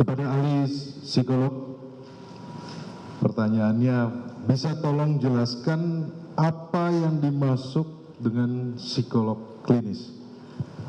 Kepada ahli psikolog, pertanyaannya, bisa tolong jelaskan apa yang dimaksud dengan psikolog klinis?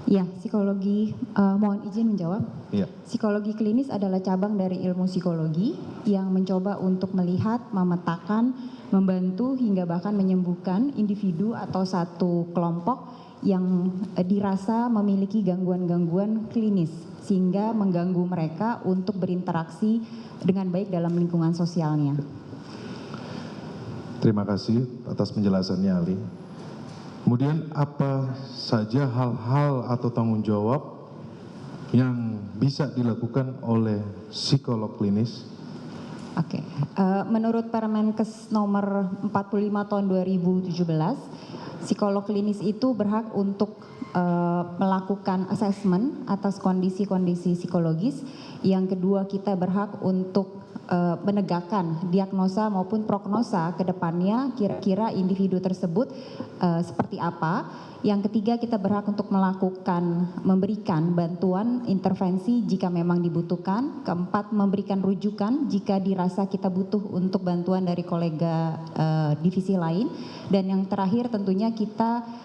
Ya, psikologi, mohon izin menjawab. Ya. Psikologi klinis adalah cabang dari ilmu psikologi yang mencoba untuk melihat, memetakan, membantu hingga bahkan menyembuhkan individu atau satu kelompok yang dirasa memiliki gangguan-gangguan klinis sehingga mengganggu mereka untuk berinteraksi dengan baik dalam lingkungan sosialnya. Terima kasih atas penjelasannya, Ali. Kemudian apa saja hal-hal atau tanggung jawab yang bisa dilakukan oleh psikolog klinis? Oke, menurut Permenkes nomor 45 tahun 2017, psikolog klinis itu berhak untuk melakukan asesmen atas kondisi-kondisi psikologis. Yang kedua, kita berhak untuk menegakkan diagnosa maupun prognosa ke depannya kira-kira individu tersebut seperti apa. Yang ketiga, kita berhak untuk memberikan bantuan intervensi jika memang dibutuhkan. Keempat, memberikan rujukan jika dirasa kita butuh untuk bantuan dari kolega divisi lain. Dan yang terakhir tentunya kita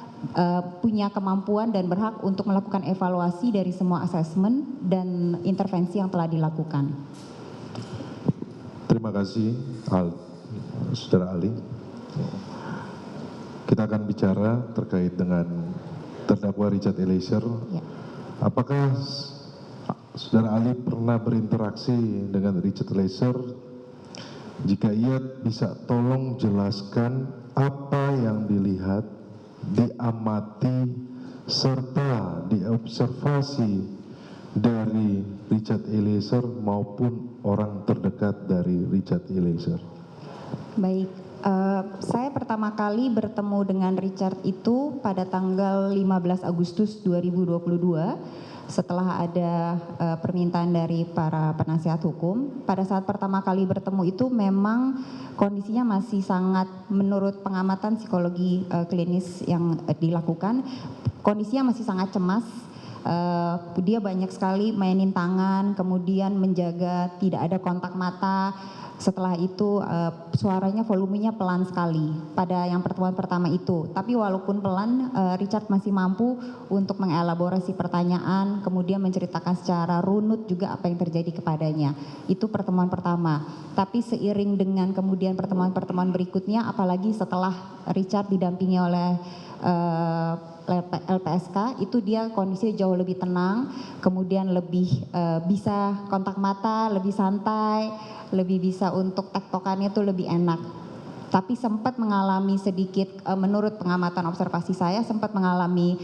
punya kemampuan dan berhak untuk melakukan evaluasi dari semua asesmen dan intervensi yang telah dilakukan. Terima kasih, Saudara Ali. Kita akan bicara terkait dengan terdakwa Richard Eliezer. Ya. Apakah Saudara Ali pernah berinteraksi dengan Richard Eliezer? Jika iya, bisa tolong jelaskan apa yang dilihat, diamati, serta diobservasi dari Richard Eliezer maupun orang terdekat dari Richard Eliezer. Baik, saya pertama kali bertemu dengan Richard itu pada tanggal 15 Agustus 2022 setelah ada permintaan dari para penasihat hukum. Pada saat pertama kali bertemu itu memang kondisinya masih sangat, menurut pengamatan psikologi klinis yang dilakukan, kondisinya masih sangat cemas. Dia banyak sekali mainin tangan, kemudian menjaga tidak ada kontak mata. Setelah itu suaranya volumenya pelan sekali pada yang pertemuan pertama itu. Tapi walaupun pelan, Richard masih mampu untuk mengelaborasi pertanyaan, kemudian menceritakan secara runut juga apa yang terjadi kepadanya. Itu pertemuan pertama. Tapi seiring dengan kemudian pertemuan-pertemuan berikutnya, apalagi setelah Richard didampingi oleh LPSK, itu dia kondisinya jauh lebih tenang, kemudian lebih bisa kontak mata, lebih santai, lebih bisa untuk tektokannya itu lebih enak. Tapi sempat mengalami sedikit, menurut pengamatan observasi saya, sempat mengalami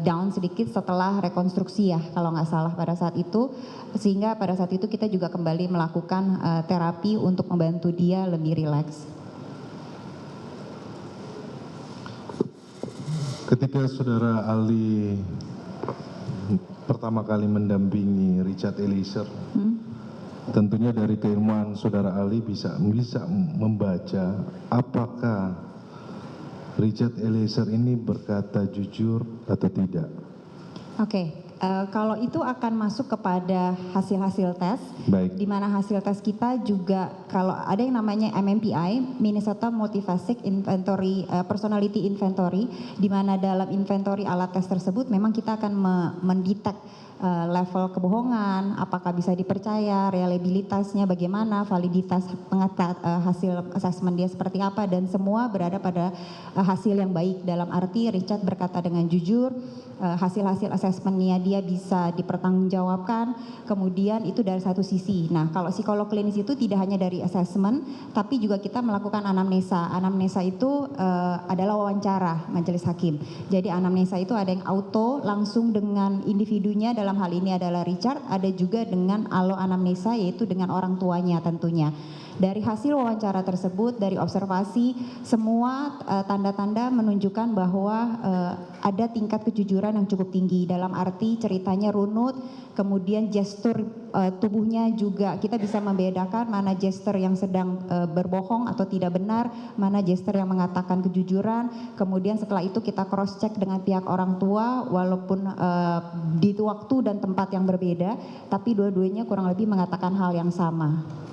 down sedikit setelah rekonstruksi ya, kalau nggak salah pada saat itu. Sehingga pada saat itu kita juga kembali melakukan terapi untuk membantu dia lebih rileks. Ketika Saudara Ali pertama kali mendampingi Richard Eliezer, tentunya dari keilmuan Saudara Ali bisa membaca apakah Richard Eliezer ini berkata jujur atau tidak. Oke. Kalau itu akan masuk kepada hasil-hasil tes, Baik. di mana hasil tes kita juga kalau ada yang namanya MMPI, Minnesota Multifacet Inventory, Personality Inventory, di mana dalam inventory alat tes tersebut memang kita akan mendetek level kebohongan, apakah bisa dipercaya, reliabilitasnya bagaimana, validitas hasil asesmen dia seperti apa, dan semua berada pada hasil yang baik. Dalam arti Richard berkata dengan jujur, hasil-hasil asesmennya dia bisa dipertanggungjawabkan, kemudian itu dari satu sisi. Nah, kalau psikolog klinis itu tidak hanya dari asesmen, tapi juga kita melakukan anamnesa. Anamnesa itu adalah wawancara majelis hakim. Jadi anamnesa itu ada yang auto langsung dengan individunya, dalam hal ini adalah Richard, ada juga dengan alo anamnesa yaitu dengan orang tuanya tentunya. Dari hasil wawancara tersebut, dari observasi, semua tanda-tanda menunjukkan bahwa ada tingkat kejujuran yang cukup tinggi, dalam arti ceritanya runut, kemudian gestur tubuhnya juga kita bisa membedakan mana gestur yang sedang berbohong atau tidak benar, mana gestur yang mengatakan kejujuran. Kemudian setelah itu kita cross check dengan pihak orang tua, walaupun di waktu dan tempat yang berbeda, tapi dua-duanya kurang lebih mengatakan hal yang sama.